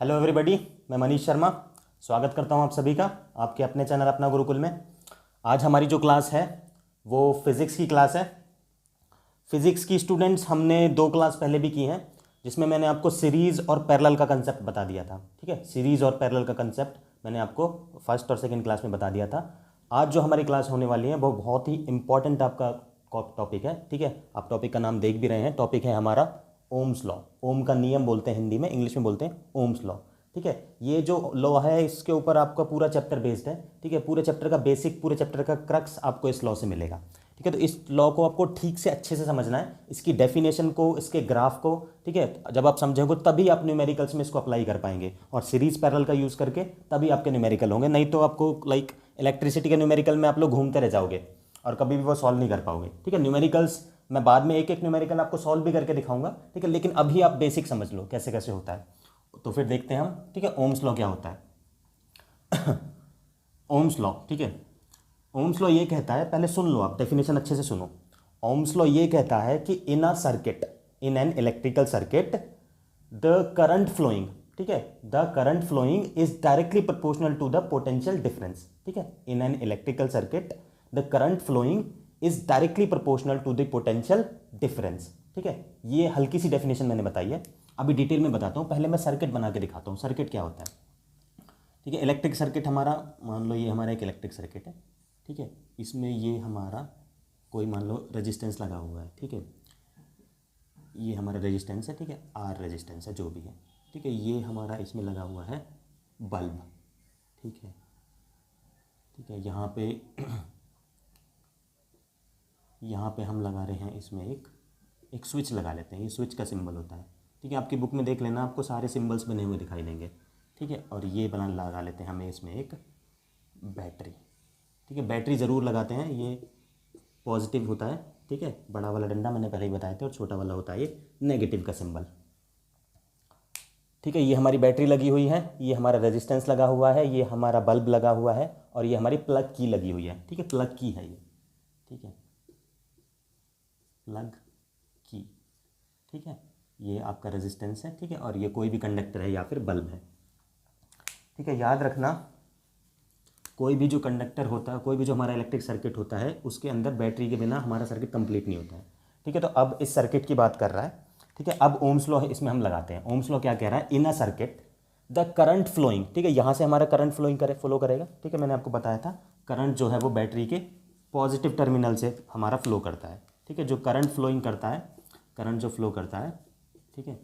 Hello everybody, मैं मनीष शर्मा स्वागत करता हूं आप सभी का आपके अपने चैनल अपना गुरुकुल में। आज हमारी जो क्लास है वो फिज़िक्स की क्लास है। फिज़िक्स की स्टूडेंट्स हमने 2 क्लास पहले भी की हैं जिसमें मैंने आपको सीरीज़ और पैरेलल का कंसेप्ट बता दिया था। ठीक है, सीरीज़ और पैरेलल का कंसेप्ट मैंने आपको फर्स्ट और सेकंड क्लास में बता दिया था। आज जो हमारी क्लास होने वाली है वो बहुत ही इंपॉर्टेंट आपका टॉपिक है। ठीक है, आप टॉपिक का नाम देख भी रहे हैं। टॉपिक है हमारा ओम्स लॉ। ओम का नियम बोलते हैं हिंदी में, इंग्लिश में बोलते हैं ओम्स लॉ। ठीक है, ये जो लॉ है इसके ऊपर आपका पूरा चैप्टर बेस्ड है। ठीक है, पूरे चैप्टर का बेसिक, पूरे चैप्टर का क्रक्स आपको इस लॉ से मिलेगा। ठीक है, तो इस लॉ को आपको ठीक से अच्छे से समझना है, इसकी डेफिनेशन को, इसके ग्राफ को। ठीक है, जब आप समझोगे तभी आप न्यूमेरिकल्स में इसको अप्लाई कर पाएंगे और सीरीज पैरेलल का यूज़ करके तभी आपके न्यूमेरिकल होंगे। नहीं तो आपको लाइक इलेक्ट्रिसिटी के न्यूमेरिकल में आप लोग घूमते रह जाओगे और कभी भी वो सॉल्व नहीं कर पाओगे। ठीक है, न्यूमेरिकल्स मैं बाद में एक एक न्यूमेरिकल आपको सॉल्व भी करके दिखाऊंगा। ठीक है, लेकिन अभी आप बेसिक समझ लो कैसे कैसे होता है। तो फिर देखते हैं हम। ठीक है, ओम्स लॉ क्या होता है। ओम्स लॉ, ठीक है, ओम्स लॉ ये कहता है, पहले सुन लो आप, डेफिनेशन अच्छे से सुनो। ओम्स लॉ ये कहता है कि in a circuit, in an electrical circuit, the current flowing, ठीक है, the current flowing is directly proportional to the potential difference. ठीक है, in an electrical circuit the current flowing is directly proportional to the potential difference. ठीक है, ये हल्की सी definition मैंने बताई है, अभी डिटेल में बताता हूँ। पहले मैं सर्किट बना के दिखाता हूँ सर्किट क्या होता है। ठीक है, इलेक्ट्रिक सर्किट हमारा, मान लो ये हमारा एक इलेक्ट्रिक सर्किट है। ठीक है, इसमें ये हमारा कोई मान लो रेजिस्टेंस लगा हुआ है। ठीक है, ये हमारा रेजिस्टेंस है। ठीक है, आर रेजिस्टेंस है जो भी है। ठीक है, ये हमारा इसमें लगा हुआ है बल्ब। ठीक है, ठीक है, यहाँ पे हम लगा रहे हैं इसमें एक स्विच लगा लेते हैं। ये स्विच का सिंबल होता है। ठीक है, आपकी बुक में देख लेना, आपको सारे सिंबल्स बने हुए दिखाई देंगे। ठीक है, और ये बना लगा लेते हैं हमें इसमें एक बैटरी। ठीक है, बैटरी ज़रूर लगाते हैं, ये पॉजिटिव होता है। ठीक है, बड़ा वाला डंडा मैंने पहले ही बताया था और छोटा वाला होता है ये नेगेटिव का सिंबल। ठीक है, ये हमारी बैटरी लगी हुई है, ये हमारा रेजिस्टेंस लगा हुआ है, ये हमारा बल्ब लगा हुआ है और ये हमारी प्लग की लगी हुई है। ठीक है, प्लग की है ये। ठीक है, प्लग की। ठीक है, ये आपका रेजिस्टेंस है। ठीक है, और ये कोई भी कंडक्टर है या फिर बल्ब है। ठीक है, याद रखना, कोई भी जो कंडक्टर होता है, कोई भी जो हमारा इलेक्ट्रिक सर्किट होता है, उसके अंदर बैटरी के बिना हमारा सर्किट कंप्लीट नहीं होता है। ठीक है, तो अब इस सर्किट की बात कर रहा है। ठीक है, अब ओम्स लॉ है, इसमें हम लगाते हैं। ओम्स लॉ क्या कह रहा है, in a circuit the current flowing. ठीक है, यहाँ से हमारा करंट फ्लो करेगा। ठीक है, मैंने आपको बताया था करंट जो है वो बैटरी के पॉजिटिव टर्मिनल से हमारा फ्लो करता है। ठीक है, जो करंट फ्लोइंग करता है, करंट जो फ्लो करता है, ठीक है,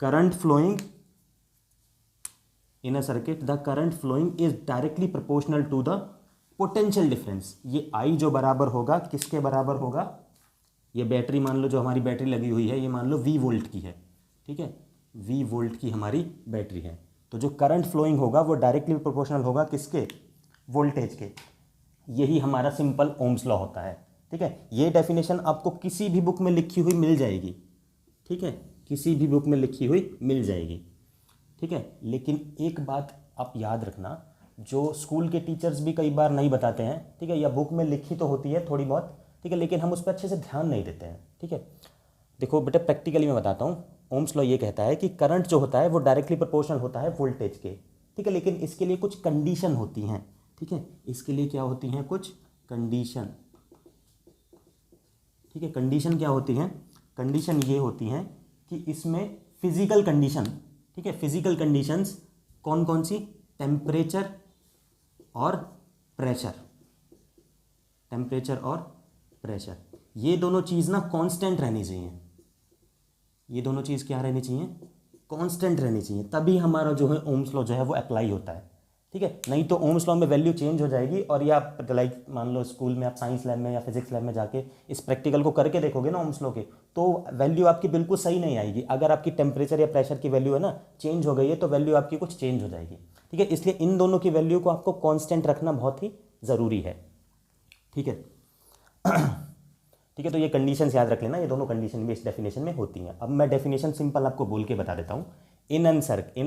current flowing in a circuit the current flowing is directly proportional to the potential difference. ये आई जो बराबर होगा, किसके बराबर होगा, ये बैटरी मान लो, जो हमारी बैटरी लगी हुई है, ये मान लो V वोल्ट की है। ठीक है, V वोल्ट की हमारी बैटरी है। तो जो करंट फ्लोइंग होगा वो डायरेक्टली प्रोपोर्शनल होगा किसके, वोल्टेज के। यही हमारा सिंपल ओम्स लॉ होता है। ठीक है, ये डेफिनेशन आपको किसी भी बुक में लिखी हुई मिल जाएगी। ठीक है, किसी भी बुक में लिखी हुई मिल जाएगी। ठीक है, लेकिन एक बात आप याद रखना, जो स्कूल के टीचर्स भी कई बार नहीं बताते हैं। ठीक है, या बुक में लिखी तो होती है थोड़ी बहुत। ठीक है, लेकिन हम उस पर अच्छे से ध्यान नहीं देते हैं। ठीक है, देखो बेटा, प्रैक्टिकली मैं बताता हूँ। ओम्स लॉ ये कहता है कि करंट जो होता है वो डायरेक्टली प्रोपोर्शनल होता है वोल्टेज के। ठीक है, लेकिन इसके लिए कुछ कंडीशन होती हैं। ठीक है, इसके लिए क्या होती हैं, कुछ कंडीशन। ठीक है, कंडीशन क्या होती हैं, कंडीशन ये होती हैं कि इसमें फिजिकल कंडीशन, ठीक है, फिजिकल कंडीशंस कौन कौन सी, टेम्परेचर और प्रेशर, टेम्परेचर और प्रेशर, ये दोनों चीज़ ना कांस्टेंट रहनी चाहिए। ये दोनों चीज़ क्या रहनी चाहिए, कांस्टेंट रहनी चाहिए, तभी हमारा जो है ओम्स लॉ जो है वो अप्लाई होता है। ठीक है, नहीं तो ओम्स लॉ में वैल्यू चेंज हो जाएगी। और ये आप लाइक मान लो स्कूल में आप साइंस लैब में या फिजिक्स लैब में जाके इस प्रैक्टिकल को करके देखोगे ना ओम्स लॉ के, तो वैल्यू आपकी बिल्कुल सही नहीं आएगी। अगर आपकी टेम्परेचर या प्रेशर की वैल्यू है ना चेंज हो गई है, तो वैल्यू आपकी कुछ चेंज हो जाएगी। ठीक है, इसलिए इन दोनों की वैल्यू को आपको कॉन्स्टेंट रखना बहुत ही ज़रूरी है। ठीक है, ठीक है, तो ये कंडीशंस याद रख लेना, ये दोनों कंडीशन भी इस डेफिनेशन में होती हैं। अब मैं डेफिनेशन सिंपल आपको बोल के बता देता हूँ। इन अ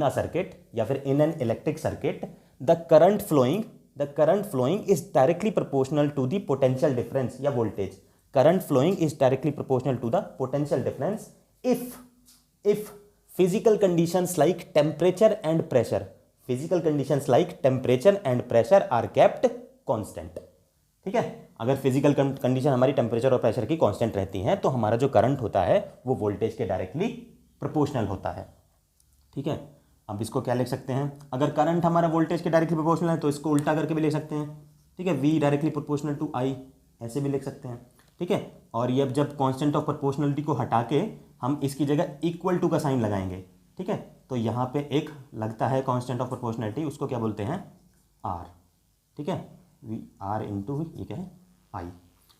सर्किट या फिर in an electric circuit the current flowing is directly proportional to the potential difference या voltage. Current flowing is directly proportional to the potential difference if physical conditions like temperature and pressure, physical conditions like temperature and pressure are kept constant. ठीक है, अगर physical condition हमारी temperature और pressure की constant रहती हैं तो हमारा जो करंट होता है वो वोल्टेज के डायरेक्टली प्रोपोर्शनल होता है। ठीक है, अब इसको क्या लिख सकते हैं, अगर करंट हमारा वोल्टेज के डायरेक्टली प्रोपोर्शनल है तो इसको उल्टा करके भी लिख सकते हैं। ठीक है, V directly proportional to I, ऐसे भी लिख सकते हैं। ठीक है, और ये जब कांस्टेंट ऑफ प्रोपोर्शनलिटी को हटा के हम इसकी जगह इक्वल टू का साइन लगाएंगे। ठीक है, तो यहाँ पे एक लगता है कांस्टेंट ऑफ प्रोपोर्शनलिटी, उसको क्या बोलते हैं, R। ठीक है, V R इंटू ये क्या है, I।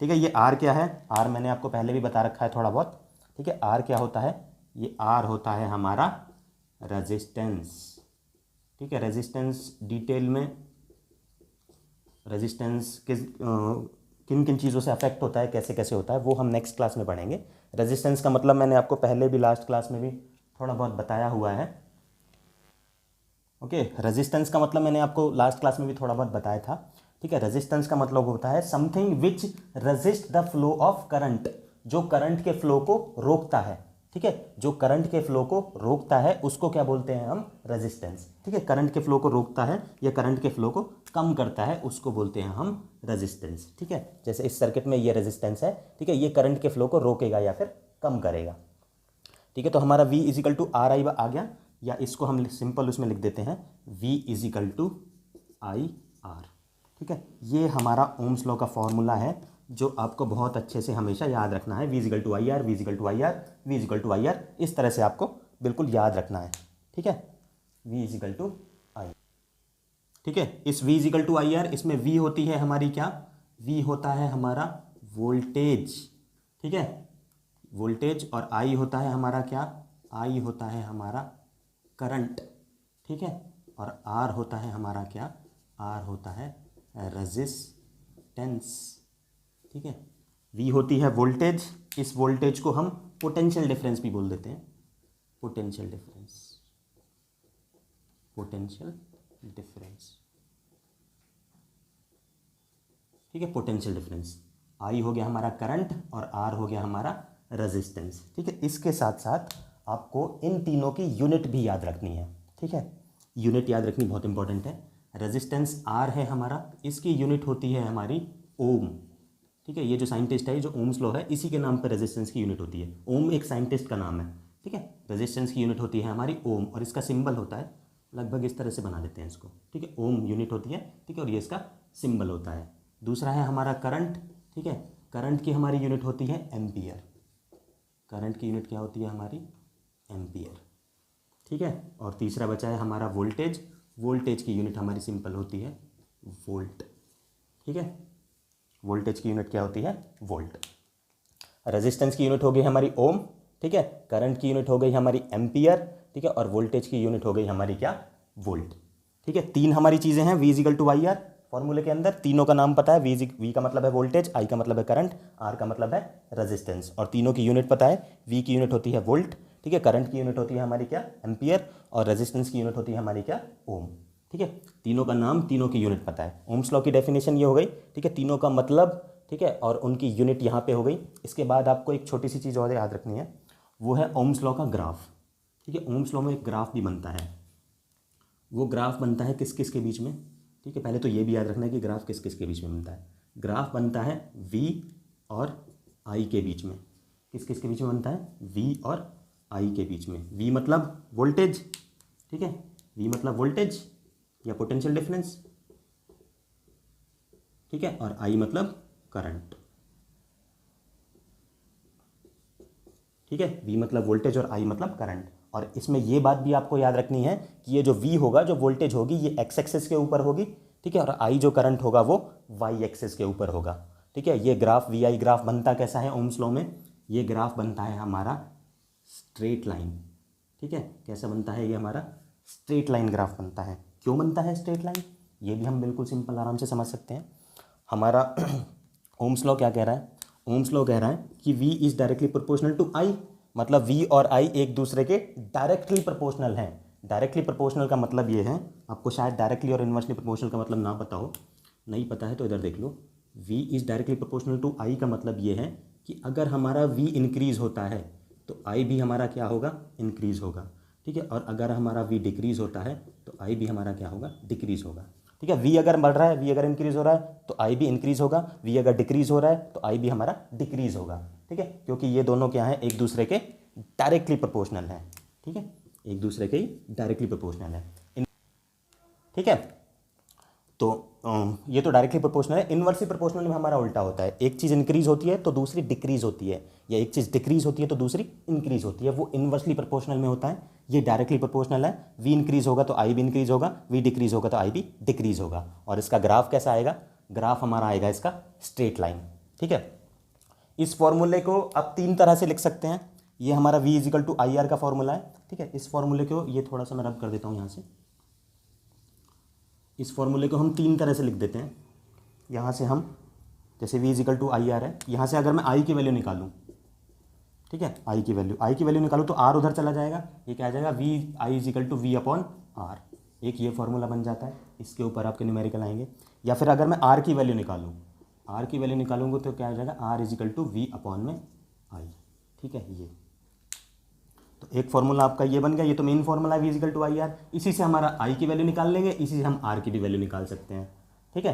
ठीक है, ये R क्या है, R मैंने आपको पहले भी बता रखा है थोड़ा बहुत। ठीक है, R क्या होता है, ये R होता है हमारा रेजिस्टेंस। ठीक है, रेजिस्टेंस डिटेल में, रेजिस्टेंस किन किन चीज़ों से अफेक्ट होता है, कैसे कैसे होता है, वो हम नेक्स्ट क्लास में पढ़ेंगे। रेजिस्टेंस का मतलब मैंने आपको पहले भी लास्ट क्लास में भी थोड़ा बहुत बताया हुआ है। ओके, रेजिस्टेंस का मतलब मैंने आपको लास्ट क्लास में भी थोड़ा बहुत बताया था। ठीक है, रेजिस्टेंस का मतलब होता है something which resist the flow of current, जो करंट के फ्लो को रोकता है। ठीक है, जो करंट के फ्लो को रोकता है उसको क्या बोलते हैं हम, रेजिस्टेंस। ठीक है, करंट के फ्लो को रोकता है या करंट के फ्लो को कम करता है उसको बोलते हैं हम रेजिस्टेंस। ठीक है, जैसे इस सर्किट में ये रेजिस्टेंस है। ठीक है, ये करंट के फ्लो को रोकेगा या फिर कम करेगा। ठीक है, तो हमारा V is equal to R I आ गया, या इसको हम सिंपल उसमें लिख देते हैं V is equal to I R. ठीक है, ये हमारा ओम्स लॉ का फॉर्मूला है जो आपको बहुत अच्छे से हमेशा याद रखना है। V is equal to I R, V is equal to I R, V is equal to I R, इस तरह से आपको बिल्कुल याद रखना है। ठीक है, V इजिकल टू आई। ठीक है, इस V is equal to I R, इसमें V होती है हमारी क्या, V होता है हमारा वोल्टेज। ठीक है, वोल्टेज, और I होता है हमारा क्या, I होता है हमारा करंट। ठीक है, और R होता है हमारा क्या, R होता है रेजिस्टेंस। ठीक है, V होती है वोल्टेज, इस वोल्टेज को हम पोटेंशियल डिफरेंस भी बोल देते हैं, पोटेंशियल डिफरेंस, पोटेंशियल डिफरेंस। ठीक है, पोटेंशियल डिफरेंस, I हो गया हमारा करंट और R हो गया हमारा रेजिस्टेंस। ठीक है, इसके साथ साथ आपको इन तीनों की यूनिट भी याद रखनी है। ठीक है, यूनिट याद रखनी बहुत इंपॉर्टेंट है। रेजिस्टेंस R है हमारा, इसकी यूनिट होती है हमारी ओम। ठीक है, ये जो साइंटिस्ट है, जो ओम्स लॉ है, इसी के नाम पर रेजिस्टेंस की यूनिट होती है। ओम एक साइंटिस्ट का नाम है। ठीक है, रेजिस्टेंस की यूनिट होती है हमारी ओम, और इसका सिंबल होता है लगभग इस तरह से बना देते हैं इसको। ठीक है, ओम यूनिट होती है। ठीक है, और ये इसका सिंबल होता है। दूसरा है हमारा करंट। ठीक है, करंट की हमारी यूनिट होती है एम्पियर, करंट की यूनिट क्या होती है हमारी, एम्पियर। ठीक है, और तीसरा बचा है हमारा वोल्टेज, वोल्टेज की यूनिट हमारी सिंपल होती है वोल्ट। ठीक है, वोल्टेज की यूनिट क्या होती है, वोल्ट। रेजिस्टेंस की यूनिट हो गई हमारी ओम। ठीक है, करंट की यूनिट हो गई हमारी एम्पियर। ठीक है, और वोल्टेज की यूनिट हो गई हमारी क्या, वोल्ट। ठीक है, तीन हमारी चीज़ें हैं V is equal to I R फॉर्मूले के अंदर, तीनों का नाम पता है। V का मतलब है वोल्टेज, I का मतलब है करंट, R का मतलब है रेजिस्टेंस, और तीनों की यूनिट पता है। V की यूनिट होती है वोल्ट। ठीक है, करंट की यूनिट होती है हमारी क्या, एम्पियर, और रेजिस्टेंस की यूनिट होती है हमारी क्या, ओम। ठीक है, तीनों का नाम, तीनों की यूनिट पता है। ओम्स लॉ की डेफिनेशन ये हो गई। ठीक है, तीनों का मतलब, ठीक है, और उनकी यूनिट यहाँ पे हो गई। इसके बाद आपको एक छोटी सी चीज़ और याद रखनी है, वो है ओम्स लॉ का ग्राफ। ठीक है, ओम्स लॉ में एक ग्राफ भी बनता है। वो ग्राफ बनता है किस किस के बीच में। ठीक है, पहले तो ये भी याद रखना है कि ग्राफ किस किस के बीच में बनता है। ग्राफ बनता है V और I के बीच में। किस किस के बीच में बनता है, V और I के बीच में। V मतलब वोल्टेज। ठीक है, V मतलब वोल्टेज या पोटेंशियल डिफरेंस। ठीक है, और I मतलब करंट। ठीक है, V मतलब वोल्टेज और I मतलब करंट। और इसमें ये बात भी आपको याद रखनी है कि ये जो V होगा, जो वोल्टेज होगी, ये x एक्सिस के ऊपर होगी। ठीक है, और I जो करंट होगा वो y एक्सिस के ऊपर होगा। ठीक है, ये ग्राफ VI ग्राफ बनता कैसा है ओम्स लॉ में, ये ग्राफ बनता है हमारा स्ट्रेट लाइन। ठीक है, कैसा बनता है, ये हमारा स्ट्रेट लाइन ग्राफ बनता है। क्यों बनता है स्ट्रेट लाइन, ये भी हम बिल्कुल सिंपल आराम से समझ सकते हैं। हमारा ओम्स लॉ क्या कह रहा है, ओम्स लॉ कह रहा है कि V is directly proportional to I, मतलब V और I एक दूसरे के डायरेक्टली प्रोपोर्शनल हैं। डायरेक्टली प्रोपोर्शनल का मतलब ये है, आपको शायद डायरेक्टली और इन्वर्सली प्रोपोर्शनल का मतलब ना पता हो, नहीं पता है तो इधर देख लो। V is directly proportional to I का मतलब ये है कि अगर हमारा V इंक्रीज़ होता है तो I भी हमारा क्या होगा, इंक्रीज़ होगा। ठीक है। और अगर हमारा वी डिक्रीज़ होता है तो आई भी हमारा क्या होगा, डिक्रीज़ होगा। ठीक है, वी अगर बढ़ रहा है, वी अगर इंक्रीज़ हो रहा है तो आई भी इंक्रीज़ होगा, वी अगर डिक्रीज़ हो रहा है तो आई भी हमारा डिक्रीज़ होगा। ठीक है, क्योंकि ये दोनों क्या है, एक दूसरे के डायरेक्टली प्रोपोर्शनल हैं। ठीक है, एक दूसरे के ही डायरेक्टली प्रोपोर्शनल है। ठीक है, तो ये तो डायरेक्टली प्रोपोर्शनल है। इनवर्सली प्रोपोर्शनल में हमारा उल्टा होता है, एक चीज़ इंक्रीज़ होती है तो दूसरी डिक्रीज़ होती है, या एक चीज़ डिक्रीज़ होती है तो दूसरी इंक्रीज़ होती है। वो इनवर्सली प्रोपोर्शनल में होता है, ये डायरेक्टली प्रोपोर्शनल है। वी इंक्रीज़ होगा तो आई भी इंक्रीज़ होगा, वी डिक्रीज़ होगा तो आई भी डिक्रीज़ होगा। और इसका ग्राफ कैसा आएगा, ग्राफ हमारा आएगा इसका स्ट्रेट लाइन। ठीक है, इस फॉर्मूले को आप तीन तरह से लिख सकते हैं। ये हमारा v is equal to I R का फॉर्मूला है। ठीक है, इस फॉर्मूले को, ये थोड़ा सा मैं रब कर देता हूँ यहाँ से, इस फॉर्मूले को हम तीन तरह से लिख देते हैं। यहाँ से हम, जैसे v is equal to I R है, यहाँ से अगर मैं i की वैल्यू निकालूँ, ठीक है, i की वैल्यू निकालूँ तो r उधर चला जाएगा, ये क्या आ जाएगा, v i is equal to v upon r। एक ये फॉर्मूला बन जाता है, इसके ऊपर आपके न्यूमेरिकल आएंगे। या फिर अगर मैं r की वैल्यू निकालूँ, r की वैल्यू निकालूंगा तो क्या आ जाएगा, r is equal to v upon में i। ठीक है, ये तो एक फॉर्मूला आपका ये बन गया। ये तो मेन फॉर्मूला है v is equal to I R. इसी से हमारा i की वैल्यू निकाल लेंगे, इसी से हम r की भी वैल्यू निकाल सकते हैं। ठीक है,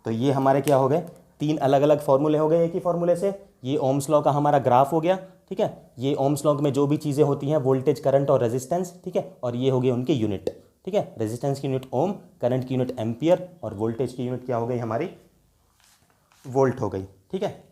तो ये हमारे क्या हो गए, तीन अलग अलग फॉर्मूले हो गए एक ही फॉर्मूले से। ये ओम्स लॉ का हमारा ग्राफ हो गया। ठीक है, ये ओम्स लॉ में जो भी चीज़ें होती हैं, वोल्टेज, करंट और रेजिस्टेंस। ठीक है, और ये हो गए उनके यूनिट। ठीक है, रेजिस्टेंस की यूनिट ओम, करंट की यूनिट एम्पियर और वोल्टेज की यूनिट क्या हो गई हमारी, वोल्ट हो गई। ठीक है,